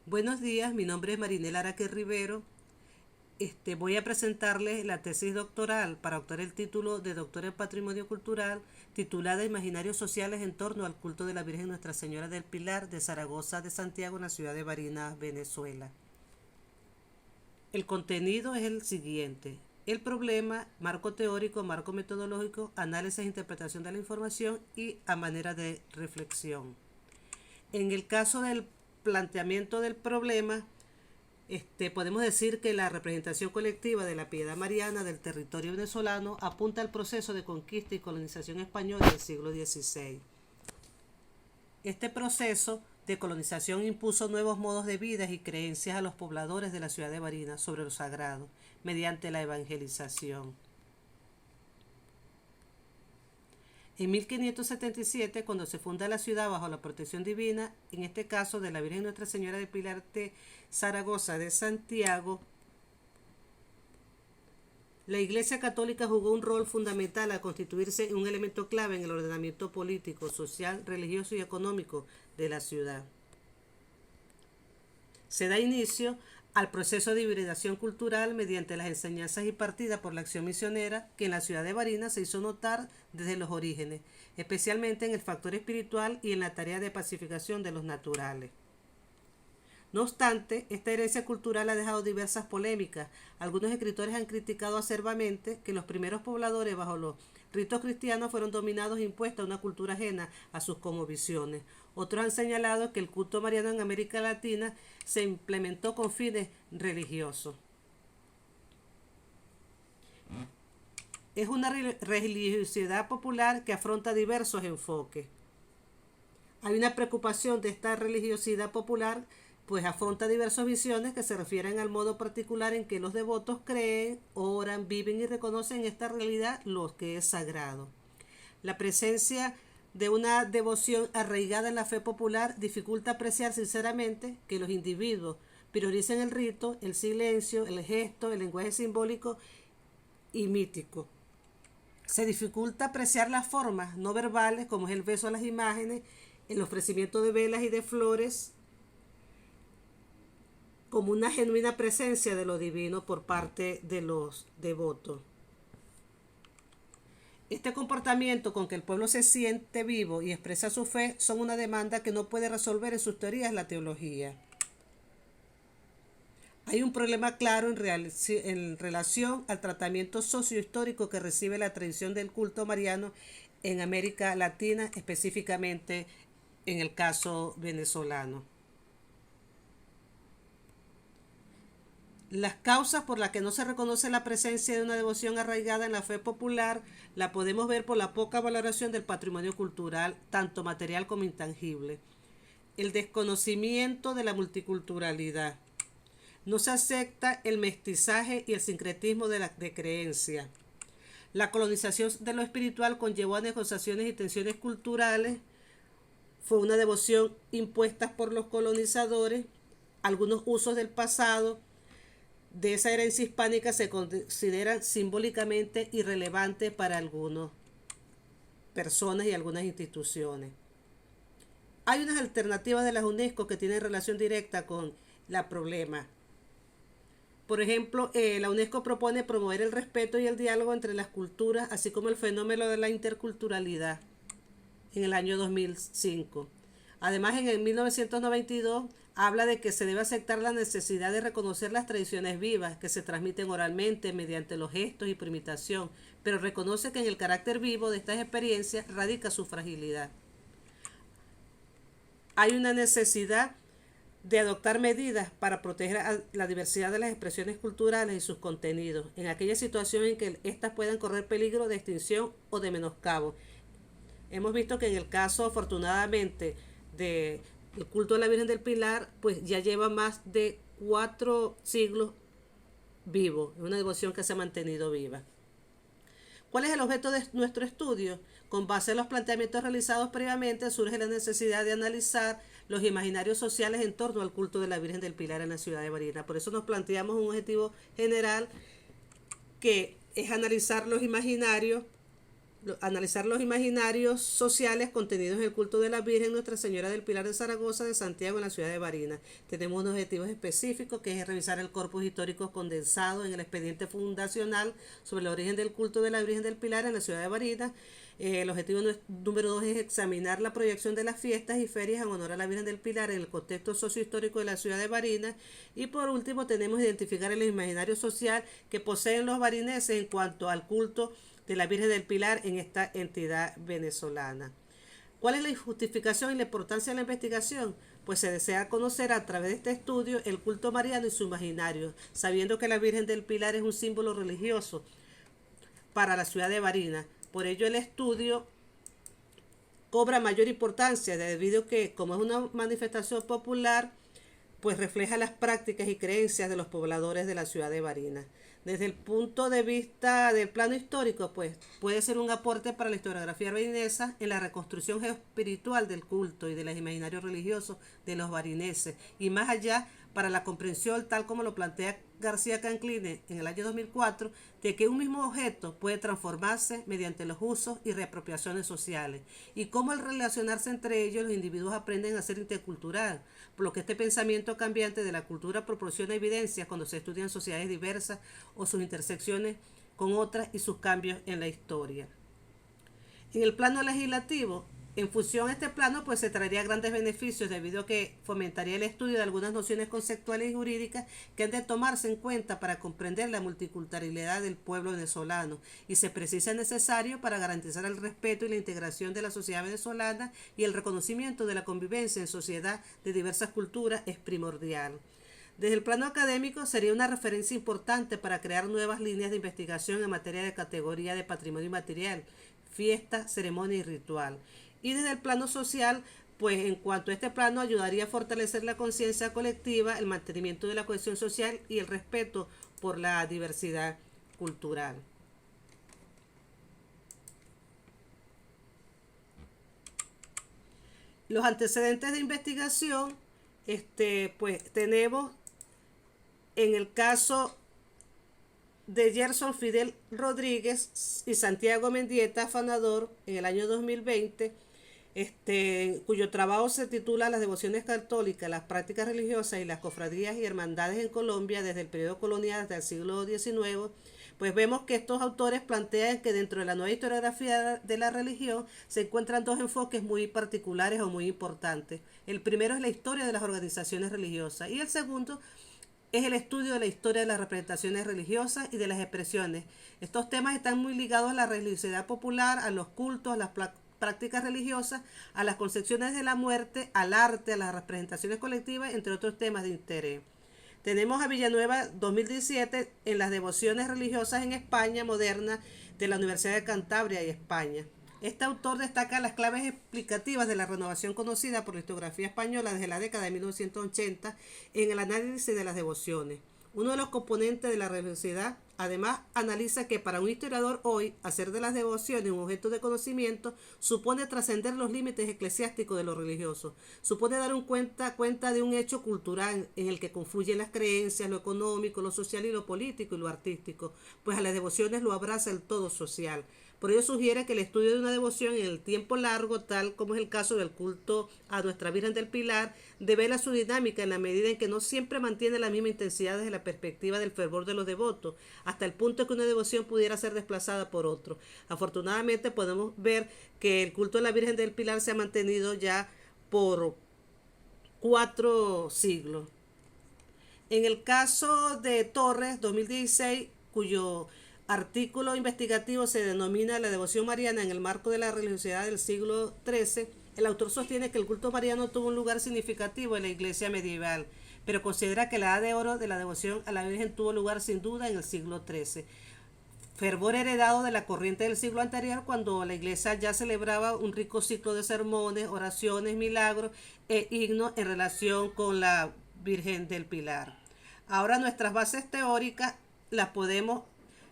Buenos días, mi nombre es Marinela Araque Rivero. Voy a presentarles la tesis doctoral para obtener el título de doctor en Patrimonio Cultural, titulada Imaginarios Sociales en torno al culto de la Virgen Nuestra Señora del Pilar de Zaragoza de Santiago, en la ciudad de Barinas, Venezuela. El contenido es el siguiente: el problema, marco teórico, marco metodológico, análisis e interpretación de la información y a manera de reflexión. En el caso del planteamiento del problema, podemos decir que la representación colectiva de la piedad mariana del territorio venezolano apunta al proceso de conquista y colonización española del siglo XVI. Este proceso de colonización impuso nuevos modos de vida y creencias a los pobladores de la ciudad de Barinas sobre lo sagrado, mediante la evangelización. En 1577, cuando se funda la ciudad bajo la protección divina, en este caso de la Virgen Nuestra Señora del Pilar de Zaragoza de Santiago, la Iglesia Católica jugó un rol fundamental al constituirse un elemento clave en el ordenamiento político, social, religioso y económico de la ciudad. Se da inicio al proceso de hibridación cultural mediante las enseñanzas impartidas por la acción misionera que en la ciudad de Barinas se hizo notar desde los orígenes, especialmente en el factor espiritual y en la tarea de pacificación de los naturales. No obstante, esta herencia cultural ha dejado diversas polémicas. Algunos escritores han criticado acerbamente que los primeros pobladores bajo los ritos cristianos fueron dominados e impuestos a una cultura ajena a sus cosmovisiones. Otros han señalado que el culto mariano en América Latina se implementó con fines religiosos. Es una religiosidad popular que afronta diversos enfoques. Hay una preocupación de esta religiosidad popular, pues afronta diversas visiones que se refieren al modo particular en que los devotos creen, oran, viven y reconocen esta realidad, lo que es sagrado. La presencia de una devoción arraigada en la fe popular dificulta apreciar sinceramente que los individuos prioricen el rito, el silencio, el gesto, el lenguaje simbólico y mítico. Se dificulta apreciar las formas no verbales, como es el beso a las imágenes, el ofrecimiento de velas y de flores, como una genuina presencia de lo divino por parte de los devotos. Este comportamiento con que el pueblo se siente vivo y expresa su fe son una demanda que no puede resolver en sus teorías la teología. Hay un problema claro en relación al tratamiento sociohistórico que recibe la tradición del culto mariano en América Latina, específicamente en el caso venezolano. Las causas por las que no se reconoce la presencia de una devoción arraigada en la fe popular la podemos ver por la poca valoración del patrimonio cultural, tanto material como intangible. El desconocimiento de la multiculturalidad. No se acepta el mestizaje y el sincretismo de creencia. La colonización de lo espiritual conllevó a negociaciones y tensiones culturales. Fue una devoción impuesta por los colonizadores. Algunos usos del pasado de esa herencia hispánica se consideran simbólicamente irrelevantes para algunas personas y algunas instituciones. Hay unas alternativas de la UNESCO que tienen relación directa con el problema. Por ejemplo, la UNESCO propone promover el respeto y el diálogo entre las culturas, así como el fenómeno de la interculturalidad en el año 2005. Además, en el 1992 habla de que se debe aceptar la necesidad de reconocer las tradiciones vivas que se transmiten oralmente mediante los gestos y por imitación, pero reconoce que en el carácter vivo de estas experiencias radica su fragilidad. Hay una necesidad de adoptar medidas para proteger a la diversidad de las expresiones culturales y sus contenidos, en aquella situación en que éstas puedan correr peligro de extinción o de menoscabo. Hemos visto que en el caso, afortunadamente, del culto a la Virgen del Pilar, pues ya lleva más de 4 siglos vivo, es una devoción que se ha mantenido viva. ¿Cuál es el objeto de nuestro estudio? Con base en los planteamientos realizados previamente, surge la necesidad de analizar los imaginarios sociales en torno al culto de la Virgen del Pilar en la ciudad de Barinas. Por eso nos planteamos un objetivo general que es analizar los imaginarios analizar los imaginarios sociales contenidos en el culto de la Virgen Nuestra Señora del Pilar de Zaragoza de Santiago en la ciudad de Barinas. Tenemos unos objetivos específicos, que es revisar el corpus histórico condensado en el expediente fundacional sobre el origen del culto de la Virgen del Pilar en la ciudad de Barinas. El objetivo número 2 es examinar la proyección de las fiestas y ferias en honor a la Virgen del Pilar en el contexto sociohistórico de la ciudad de Barinas. Y por último tenemos identificar el imaginario social que poseen los barineses en cuanto al culto de la Virgen del Pilar en esta entidad venezolana. ¿Cuál es la justificación y la importancia de la investigación? Pues se desea conocer a través de este estudio el culto mariano y su imaginario, sabiendo que la Virgen del Pilar es un símbolo religioso para la ciudad de Barinas. Por ello el estudio cobra mayor importancia debido a que, como es una manifestación popular, pues refleja las prácticas y creencias de los pobladores de la ciudad de Barinas. Desde el punto de vista del plano histórico, pues puede ser un aporte para la historiografía barinesa en la reconstrucción geoespiritual del culto y de los imaginarios religiosos de los barineses, y más allá para la comprensión, tal como lo plantea García Cancline en el año 2004, de que un mismo objeto puede transformarse mediante los usos y reapropiaciones sociales, y cómo al relacionarse entre ellos los individuos aprenden a ser intercultural, por lo que este pensamiento cambiante de la cultura proporciona evidencias cuando se estudian sociedades diversas o sus intersecciones con otras y sus cambios en la historia. En el plano legislativo, en función a este plano, pues se traería grandes beneficios debido a que fomentaría el estudio de algunas nociones conceptuales y jurídicas que han de tomarse en cuenta para comprender la multiculturalidad del pueblo venezolano, y se precisa necesario para garantizar el respeto y la integración de la sociedad venezolana, y el reconocimiento de la convivencia en sociedad de diversas culturas es primordial. Desde el plano académico sería una referencia importante para crear nuevas líneas de investigación en materia de categoría de patrimonio inmaterial, fiesta, ceremonia y ritual. Y desde el plano social, pues en cuanto a este plano ayudaría a fortalecer la conciencia colectiva, el mantenimiento de la cohesión social y el respeto por la diversidad cultural. Los antecedentes de investigación, pues tenemos en el caso de Gerson Fidel Rodríguez y Santiago Mendieta Afanador en el año 2020, cuyo trabajo se titula Las devociones católicas, las prácticas religiosas y las cofradías y hermandades en Colombia desde el periodo colonial hasta el siglo XIX. Pues vemos que estos autores plantean que dentro de la nueva historiografía de la religión se encuentran dos enfoques muy particulares o muy importantes. El primero es la historia de las organizaciones religiosas y el segundo es el estudio de la historia de las representaciones religiosas y de las expresiones. Estos temas están muy ligados a la religiosidad popular, a los cultos, a las prácticas religiosas, a las concepciones de la muerte, al arte, a las representaciones colectivas, entre otros temas de interés. Tenemos a Villanueva 2017 en las devociones religiosas en España moderna de la Universidad de Cantabria y España. Este autor destaca las claves explicativas de la renovación conocida por la historiografía española desde la década de 1980 en el análisis de las devociones. Uno de los componentes de la religiosidad, además, analiza que para un historiador hoy, hacer de las devociones un objeto de conocimiento supone trascender los límites eclesiásticos de lo religioso, supone dar cuenta de un hecho cultural en el que confluyen las creencias, lo económico, lo social y lo político y lo artístico, pues a las devociones lo abraza el todo social. Por ello sugiere que el estudio de una devoción en el tiempo largo, tal como es el caso del culto a Nuestra Virgen del Pilar, devela su dinámica en la medida en que no siempre mantiene la misma intensidad desde la perspectiva del fervor de los devotos, hasta el punto que una devoción pudiera ser desplazada por otro. Afortunadamente podemos ver que el culto a la Virgen del Pilar se ha mantenido ya por 4 siglos. En el caso de Torres, 2016, cuyo artículo investigativo se denomina La devoción mariana en el marco de la religiosidad del siglo XIII, el autor sostiene que el culto mariano tuvo un lugar significativo en la iglesia medieval, pero considera que la edad de oro de la devoción a la Virgen tuvo lugar sin duda en el siglo XIII. Fervor heredado de la corriente del siglo anterior, cuando la iglesia ya celebraba un rico ciclo de sermones, oraciones, milagros e himnos en relación con la Virgen del Pilar. Ahora nuestras bases teóricas las podemos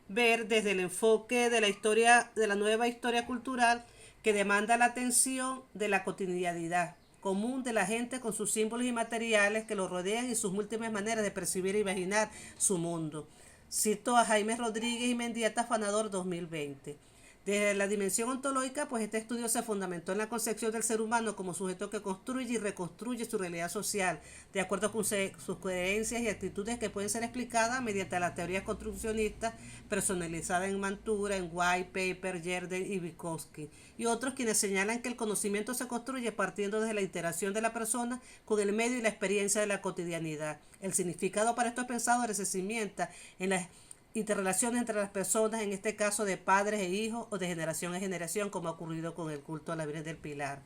ver desde el enfoque de la historia, de la nueva historia cultural, que demanda la atención de la cotidianidad común de la gente con sus símbolos y materiales que lo rodean y sus múltiples maneras de percibir e imaginar su mundo. Cito a Jaime Rodríguez y Mendieta Afanador 2020. Desde la dimensión ontológica, pues este estudio se fundamentó en la concepción del ser humano como sujeto que construye y reconstruye su realidad social, de acuerdo con sus creencias y actitudes que pueden ser explicadas mediante las teorías construccionistas personalizadas en Mantura, en White, Paper, Yerden y Vygotsky, y otros quienes señalan que el conocimiento se construye partiendo desde la interacción de la persona con el medio y la experiencia de la cotidianidad. El significado para estos pensadores se cimienta en las interrelaciones entre las personas, en este caso de padres e hijos o de generación en generación, como ha ocurrido con el culto a la Virgen del Pilar.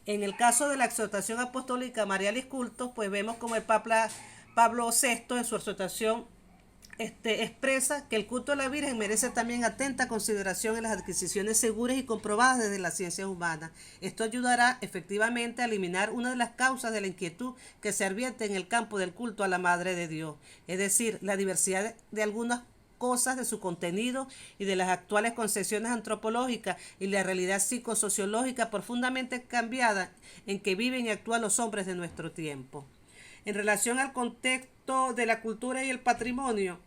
En el caso de la exhortación apostólica Marialis Cultus, pues vemos como el Papa Pablo VI en su exhortación expresa que el culto a la Virgen merece también atenta consideración en las adquisiciones seguras y comprobadas desde las ciencias humanas. Esto ayudará efectivamente a eliminar una de las causas de la inquietud que se advierte en el campo del culto a la Madre de Dios, es decir, la diversidad de algunas cosas de su contenido y de las actuales concepciones antropológicas y la realidad psicosociológica profundamente cambiada en que viven y actúan los hombres de nuestro tiempo. En relación al contexto de la cultura y el patrimonio,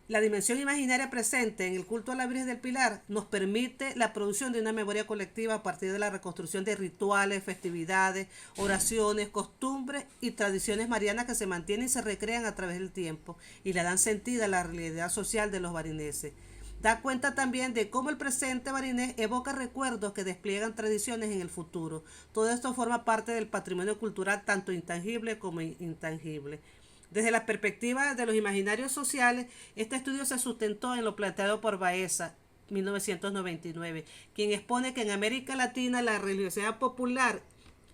la dimensión imaginaria presente en el culto a la Virgen del Pilar nos permite la producción de una memoria colectiva a partir de la reconstrucción de rituales, festividades, oraciones, costumbres y tradiciones marianas que se mantienen y se recrean a través del tiempo y le dan sentido a la realidad social de los barineses. Da cuenta también de cómo el presente barinés evoca recuerdos que despliegan tradiciones en el futuro. Todo esto forma parte del patrimonio cultural tanto intangible como intangible. Desde la perspectiva de los imaginarios sociales, este estudio se sustentó en lo planteado por Baeza, 1999, quien expone que en América Latina la religiosidad popular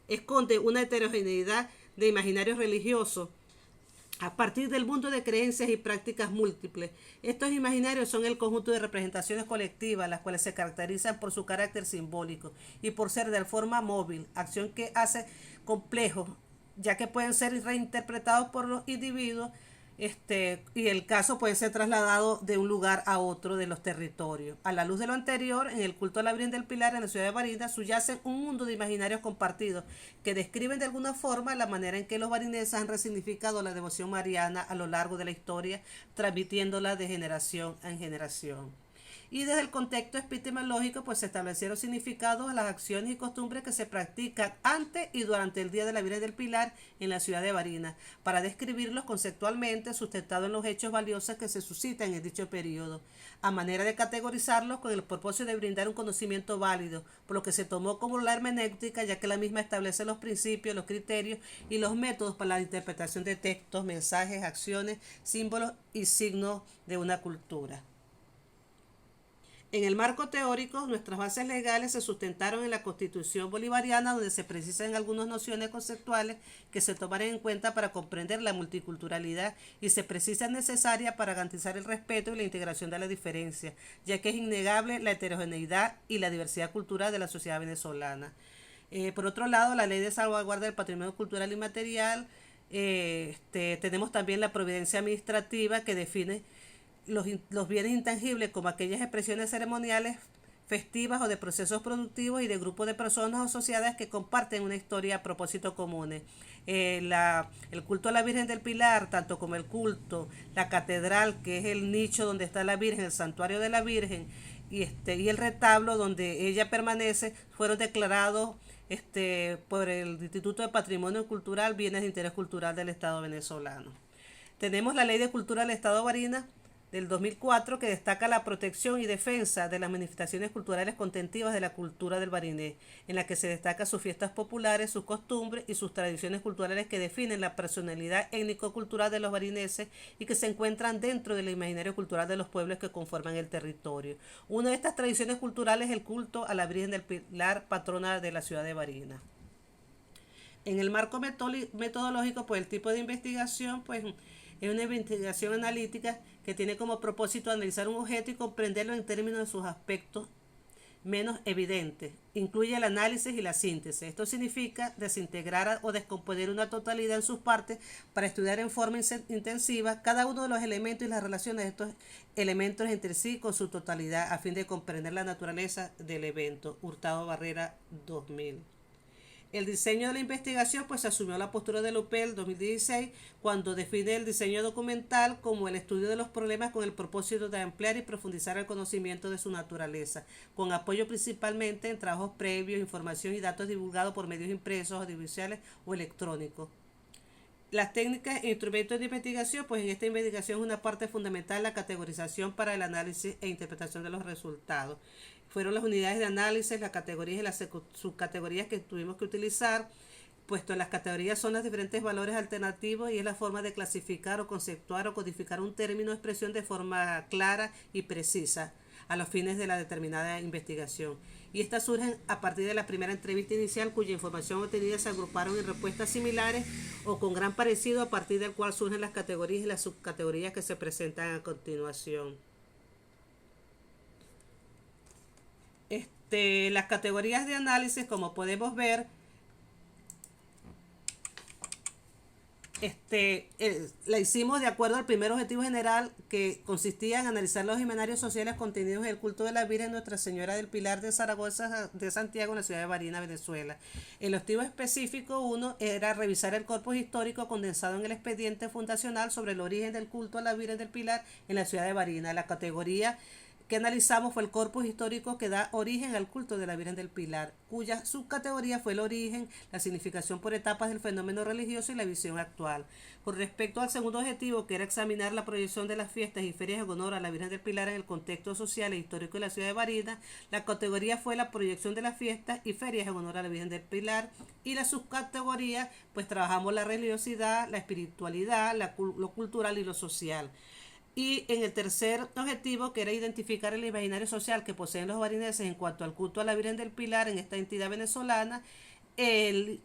esconde una heterogeneidad de imaginarios religiosos a partir del mundo de creencias y prácticas múltiples. Estos imaginarios son el conjunto de representaciones colectivas, las cuales se caracterizan por su carácter simbólico y por ser de forma móvil, acción que hace complejos, ya que pueden ser reinterpretados por los individuos y el caso puede ser trasladado de un lugar a otro de los territorios. A la luz de lo anterior, en el culto a la Virgen del Pilar en la ciudad de Barinas subyacen un mundo de imaginarios compartidos que describen de alguna forma la manera en que los barineses han resignificado la devoción mariana a lo largo de la historia, transmitiéndola de generación en generación. Y desde el contexto epistemológico, pues se establecieron significados a las acciones y costumbres que se practican antes y durante el Día de la Virgen del Pilar en la ciudad de Barinas, para describirlos conceptualmente sustentados en los hechos valiosos que se suscitan en dicho periodo, a manera de categorizarlos con el propósito de brindar un conocimiento válido, por lo que se tomó como la hermenéutica, ya que la misma establece los principios, los criterios y los métodos para la interpretación de textos, mensajes, acciones, símbolos y signos de una cultura. En el marco teórico, nuestras bases legales se sustentaron en la Constitución bolivariana, donde se precisan algunas nociones conceptuales que se tomarán en cuenta para comprender la multiculturalidad y se precisan necesarias para garantizar el respeto y la integración de la diferencia, ya que es innegable la heterogeneidad y la diversidad cultural de la sociedad venezolana. Por otro lado, la Ley de Salvaguarda del Patrimonio Cultural y Material, tenemos también la providencia administrativa que define los bienes intangibles como aquellas expresiones ceremoniales, festivas o de procesos productivos y de grupos de personas o sociedades que comparten una historia a propósito comunes. El culto a la Virgen del Pilar, tanto como el culto, la catedral, que es el nicho donde está la Virgen, el santuario de la Virgen, y el retablo donde ella permanece, fueron declarados por el Instituto de Patrimonio Cultural, Bienes de Interés Cultural del Estado venezolano. Tenemos la Ley de Cultura del Estado Barinas del 2004, que destaca la protección y defensa de las manifestaciones culturales contentivas de la cultura del barinés, en la que se destaca sus fiestas populares, sus costumbres y sus tradiciones culturales que definen la personalidad étnico-cultural de los barineses y que se encuentran dentro del imaginario cultural de los pueblos que conforman el territorio. Una de estas tradiciones culturales es el culto a la Virgen del Pilar, patrona de la ciudad de Barinas. En el marco metodológico, pues el tipo de investigación, pues es una investigación analítica que tiene como propósito analizar un objeto y comprenderlo en términos de sus aspectos menos evidentes. Incluye el análisis y la síntesis. Esto significa desintegrar o descomponer una totalidad en sus partes para estudiar en forma intensiva cada uno de los elementos y las relaciones de estos elementos entre sí con su totalidad a fin de comprender la naturaleza del evento. Hurtado Barrera, 2000. El diseño de la investigación pues asumió la postura de Lopel 2016 cuando define el diseño documental como el estudio de los problemas con el propósito de ampliar y profundizar el conocimiento de su naturaleza, con apoyo principalmente en trabajos previos, información y datos divulgados por medios impresos, audiovisuales o electrónicos. Las técnicas e instrumentos de investigación, pues en esta investigación es una parte fundamental la categorización para el análisis e interpretación de los resultados. Fueron las unidades de análisis, las categorías y las subcategorías que tuvimos que utilizar, puesto en las categorías son los diferentes valores alternativos y es la forma de clasificar o conceptuar o codificar un término o expresión de forma clara y precisa a los fines de la determinada investigación. Y estas surgen a partir de la primera entrevista inicial cuya información obtenida se agruparon en respuestas similares o con gran parecido a partir del cual surgen las categorías y las subcategorías que se presentan a continuación. Las categorías de análisis, como podemos ver, la hicimos de acuerdo al primer objetivo general que consistía en analizar los imaginarios sociales contenidos en el culto de la Virgen Nuestra Señora del Pilar de Zaragoza de Santiago en la ciudad de Barinas, Venezuela. El objetivo específico 1 era revisar el corpus histórico condensado en el expediente fundacional sobre el origen del culto a la Virgen del Pilar en la ciudad de Barinas. La categoría que analizamos fue el corpus histórico que da origen al culto de la Virgen del Pilar, cuya subcategoría fue el origen, la significación por etapas del fenómeno religioso y la visión actual. Con respecto al segundo objetivo, que era examinar la proyección de las fiestas y ferias en honor a la Virgen del Pilar en el contexto social e histórico de la ciudad de Barinas, la categoría fue la proyección de las fiestas y ferias en honor a la Virgen del Pilar, y la subcategoría, pues trabajamos la religiosidad, la espiritualidad, lo cultural y lo social. Y en el tercer objetivo, que era identificar el imaginario social que poseen los barineses en cuanto al culto a la Virgen del Pilar en esta entidad venezolana,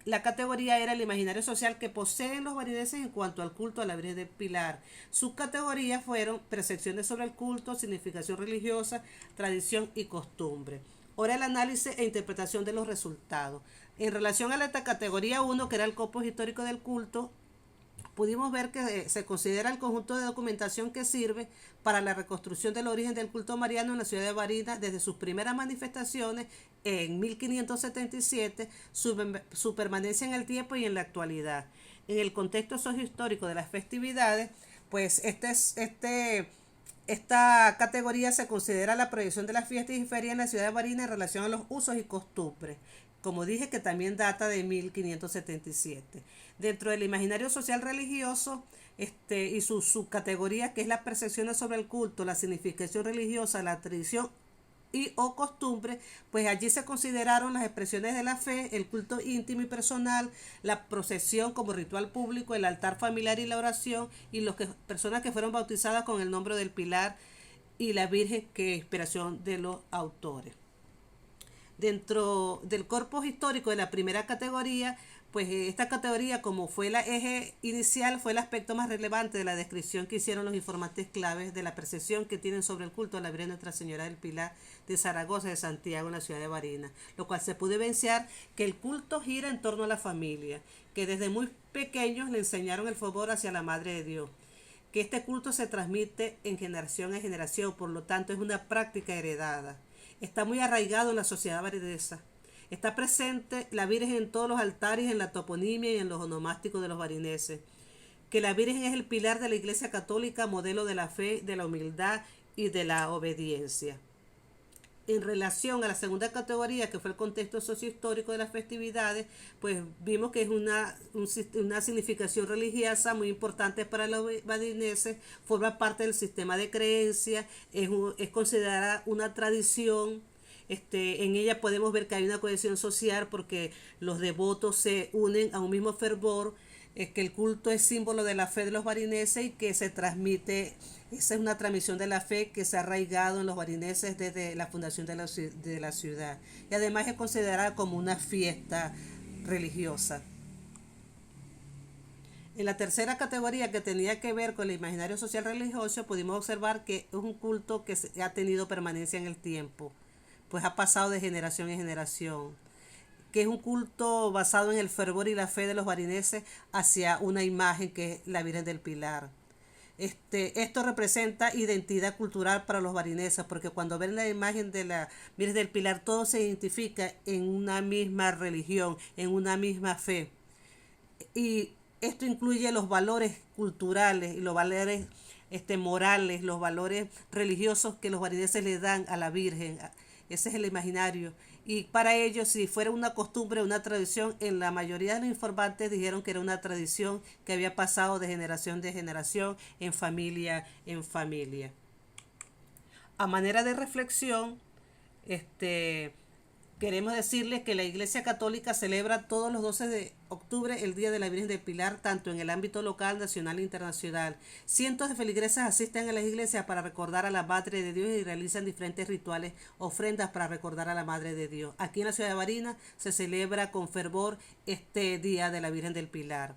la categoría era el imaginario social que poseen los barineses en cuanto al culto a la Virgen del Pilar. Subcategorías fueron percepciones sobre el culto, significación religiosa, tradición y costumbre. Ahora el análisis e interpretación de los resultados. En relación a la categoría 1, que era el corpus histórico del culto, pudimos ver que se considera el conjunto de documentación que sirve para la reconstrucción del origen del culto mariano en la ciudad de Barinas desde sus primeras manifestaciones en 1577, su permanencia en el tiempo y en la actualidad. En el contexto sociohistórico de las festividades, pues esta categoría se considera la proyección de las fiestas y ferias en la ciudad de Barinas en relación a los usos y costumbres. Como dije, que también data de 1577. Dentro del imaginario social religioso y su subcategoría, que es las percepciones sobre el culto, la significación religiosa, la tradición y o costumbre, pues allí se consideraron las expresiones de la fe, el culto íntimo y personal, la procesión como ritual público, el altar familiar y la oración, y personas que fueron bautizadas con el nombre del Pilar y la Virgen, que es inspiración de los autores. Dentro del corpus histórico de la primera categoría, pues esta categoría, como fue la eje inicial, fue el aspecto más relevante de la descripción que hicieron los informantes claves de la percepción que tienen sobre el culto a la Virgen Nuestra Señora del Pilar de Zaragoza de Santiago en la ciudad de Barinas, lo cual se pudo evidenciar que el culto gira en torno a la familia, que desde muy pequeños le enseñaron el favor hacia la Madre de Dios, que este culto se transmite en generación en generación, por lo tanto es una práctica heredada. Está muy arraigado en la sociedad barinesa. Está presente la Virgen en todos los altares, en la toponimia y en los onomásticos de los barineses. Que la Virgen es el pilar de la Iglesia Católica, modelo de la fe, de la humildad y de la obediencia. En relación a la segunda categoría, que fue el contexto sociohistórico de las festividades, pues vimos que es una significación religiosa muy importante para los barineses, forma parte del sistema de creencias, es considerada una tradición. En ella podemos ver que hay una cohesión social porque los devotos se unen a un mismo fervor, que el culto es símbolo de la fe de los barineses y que se transmite. Esa es una transmisión de la fe que se ha arraigado en los barineses desde la fundación de la ciudad. Y además es considerada como una fiesta religiosa. En la tercera categoría, que tenía que ver con el imaginario social religioso, pudimos observar que es un culto que ha tenido permanencia en el tiempo, pues ha pasado de generación en generación, que es un culto basado en el fervor y la fe de los barineses hacia una imagen que es la Virgen del Pilar. Esto representa identidad cultural para los barineses, porque cuando ven la imagen de la Virgen del Pilar, todo se identifica en una misma religión, en una misma fe. Y esto incluye los valores culturales y los valores morales, los valores religiosos que los barineses le dan a la Virgen. Ese es el imaginario. Y para ellos, si fuera una costumbre, una tradición, en la mayoría de los informantes dijeron que era una tradición que había pasado de generación en familia en familia. A manera de reflexión, queremos decirles que la Iglesia Católica celebra todos los 12 de octubre el Día de la Virgen del Pilar, tanto en el ámbito local, nacional e internacional. Cientos de feligreses asisten a las iglesias para recordar a la Madre de Dios y realizan diferentes rituales, ofrendas para recordar a la Madre de Dios. Aquí en la ciudad de Barinas se celebra con fervor este Día de la Virgen del Pilar.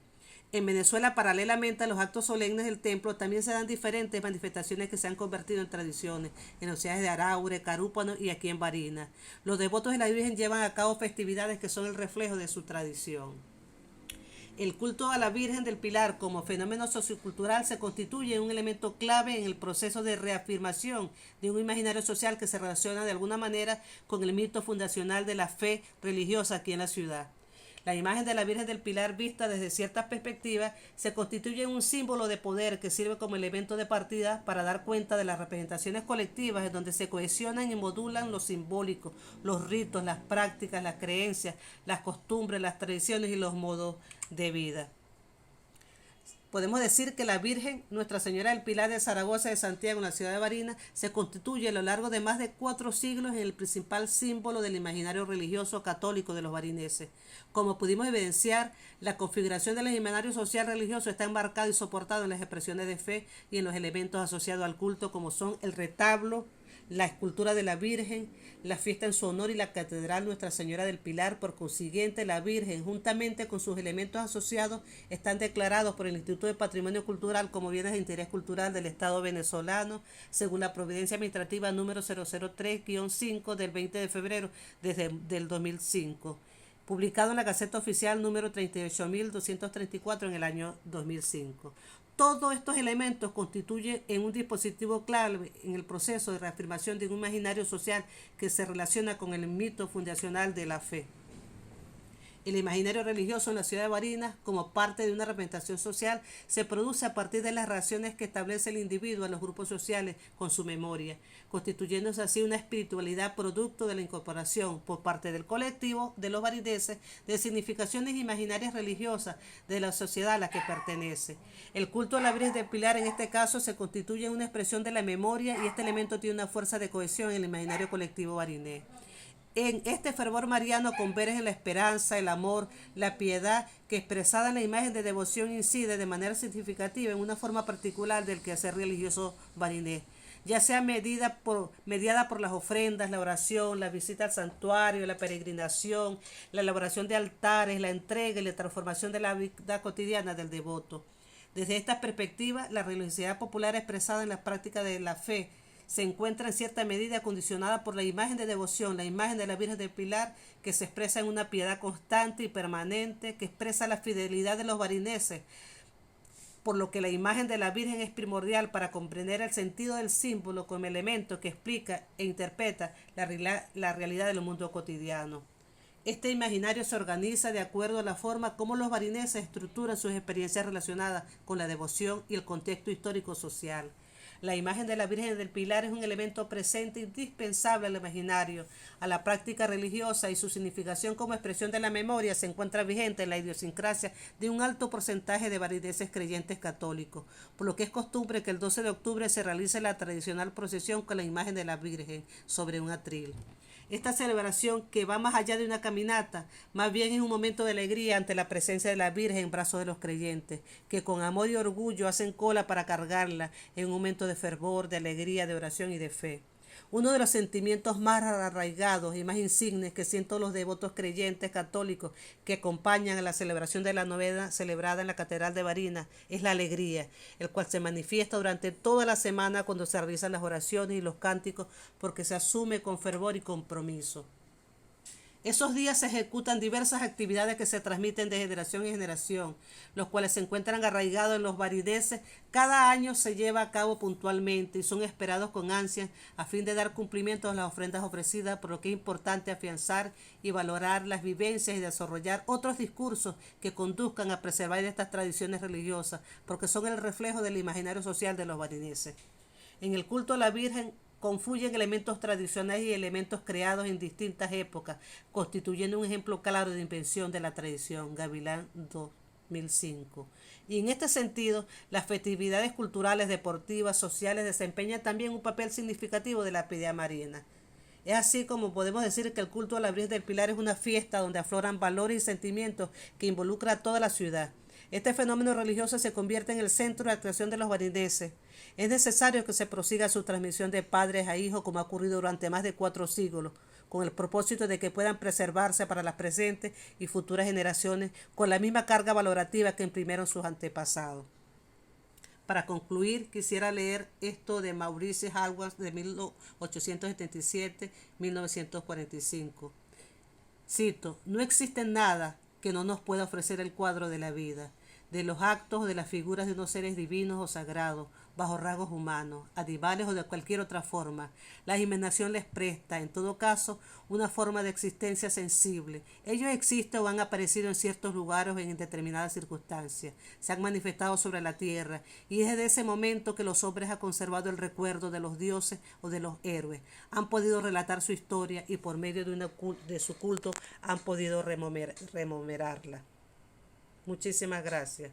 En Venezuela, paralelamente a los actos solemnes del templo, también se dan diferentes manifestaciones que se han convertido en tradiciones en las ciudades de Araure, Carúpano y aquí en Barinas. Los devotos de la Virgen llevan a cabo festividades que son el reflejo de su tradición. El culto a la Virgen del Pilar como fenómeno sociocultural se constituye un elemento clave en el proceso de reafirmación de un imaginario social que se relaciona de alguna manera con el mito fundacional de la fe religiosa aquí en la ciudad. La imagen de la Virgen del Pilar, vista desde ciertas perspectivas, se constituye en un símbolo de poder que sirve como elemento de partida para dar cuenta de las representaciones colectivas en donde se cohesionan y modulan lo simbólico, los ritos, las prácticas, las creencias, las costumbres, las tradiciones y los modos de vida. Podemos decir que la Virgen, Nuestra Señora del Pilar de Zaragoza de Santiago, en la ciudad de Barinas, se constituye a lo largo de más de 4 siglos en el principal símbolo del imaginario religioso católico de los barineses. Como pudimos evidenciar, la configuración del imaginario social religioso está enmarcado y soportado en las expresiones de fe y en los elementos asociados al culto, como son el retablo, la escultura de la Virgen, la fiesta en su honor y la catedral Nuestra Señora del Pilar. Por consiguiente, la Virgen, juntamente con sus elementos asociados, están declarados por el Instituto de Patrimonio Cultural como bienes de interés cultural del Estado venezolano, según la Providencia Administrativa número 003-5 del 20 de febrero del 2005, publicado en la Gaceta Oficial número 38.234 en el año 2005. Todos estos elementos constituyen un dispositivo clave en el proceso de reafirmación de un imaginario social que se relaciona con el mito fundacional de la fe. El imaginario religioso en la ciudad de Barinas, como parte de una representación social, se produce a partir de las relaciones que establece el individuo a los grupos sociales con su memoria, constituyéndose así una espiritualidad producto de la incorporación por parte del colectivo de los barineses de significaciones imaginarias religiosas de la sociedad a la que pertenece. El culto a la Virgen del Pilar en este caso se constituye en una expresión de la memoria y este elemento tiene una fuerza de cohesión en el imaginario colectivo barinés. En este fervor mariano convergen la esperanza, el amor, la piedad, que expresada en la imagen de devoción incide de manera significativa en una forma particular del quehacer religioso barinés, ya sea mediada por las ofrendas, la oración, la visita al santuario, la peregrinación, la elaboración de altares, la entrega y la transformación de la vida cotidiana del devoto. Desde esta perspectiva, la religiosidad popular expresada en la práctica de la fe se encuentra en cierta medida condicionada por la imagen de devoción, la imagen de la Virgen del Pilar, que se expresa en una piedad constante y permanente, que expresa la fidelidad de los barineses, por lo que la imagen de la Virgen es primordial para comprender el sentido del símbolo como elemento que explica e interpreta la realidad del mundo cotidiano. Este imaginario se organiza de acuerdo a la forma como los barineses estructuran sus experiencias relacionadas con la devoción y el contexto histórico-social. La imagen de la Virgen del Pilar es un elemento presente indispensable al imaginario, a la práctica religiosa, y su significación como expresión de la memoria se encuentra vigente en la idiosincrasia de un alto porcentaje de barineses creyentes católicos, por lo que es costumbre que el 12 de octubre se realice la tradicional procesión con la imagen de la Virgen sobre un atril. Esta celebración, que va más allá de una caminata, más bien es un momento de alegría ante la presencia de la Virgen en brazos de los creyentes, que con amor y orgullo hacen cola para cargarla en un momento de fervor, de alegría, de oración y de fe. Uno de los sentimientos más arraigados y más insignes que sienten los devotos creyentes católicos que acompañan a la celebración de la novena celebrada en la Catedral de Barinas es la alegría, el cual se manifiesta durante toda la semana cuando se realizan las oraciones y los cánticos, porque se asume con fervor y compromiso. Esos días se ejecutan diversas actividades que se transmiten de generación en generación, los cuales se encuentran arraigados en los varineses. Cada año se lleva a cabo puntualmente y son esperados con ansias a fin de dar cumplimiento a las ofrendas ofrecidas, por lo que es importante afianzar y valorar las vivencias y desarrollar otros discursos que conduzcan a preservar estas tradiciones religiosas, porque son el reflejo del imaginario social de los varineses. En el culto a la Virgen confluyen elementos tradicionales y elementos creados en distintas épocas, constituyendo un ejemplo claro de invención de la tradición. Gavilán 2005. Y en este sentido, las festividades culturales, deportivas, sociales desempeñan también un papel significativo de la piedad mariana. Es así como podemos decir que el culto a la Virgen del Pilar es una fiesta donde afloran valores y sentimientos que involucra a toda la ciudad. Este fenómeno religioso se convierte en el centro de actuación de los varineses. Es necesario que se prosiga su transmisión de padres a hijos, como ha ocurrido durante más de 4 siglos, con el propósito de que puedan preservarse para las presentes y futuras generaciones con la misma carga valorativa que imprimieron sus antepasados. Para concluir, quisiera leer esto de Maurice Hallward de 1877-1945. Cito: no existe nada que no nos pueda ofrecer el cuadro de la vida, de los actos o de las figuras de unos seres divinos o sagrados, bajo rasgos humanos, animales o de cualquier otra forma. La imaginación les presta, en todo caso, una forma de existencia sensible. Ellos existen o han aparecido en ciertos lugares o en determinadas circunstancias. Se han manifestado sobre la tierra y es desde ese momento que los hombres han conservado el recuerdo de los dioses o de los héroes. Han podido relatar su historia y por medio de su culto han podido rememorarla. Muchísimas gracias.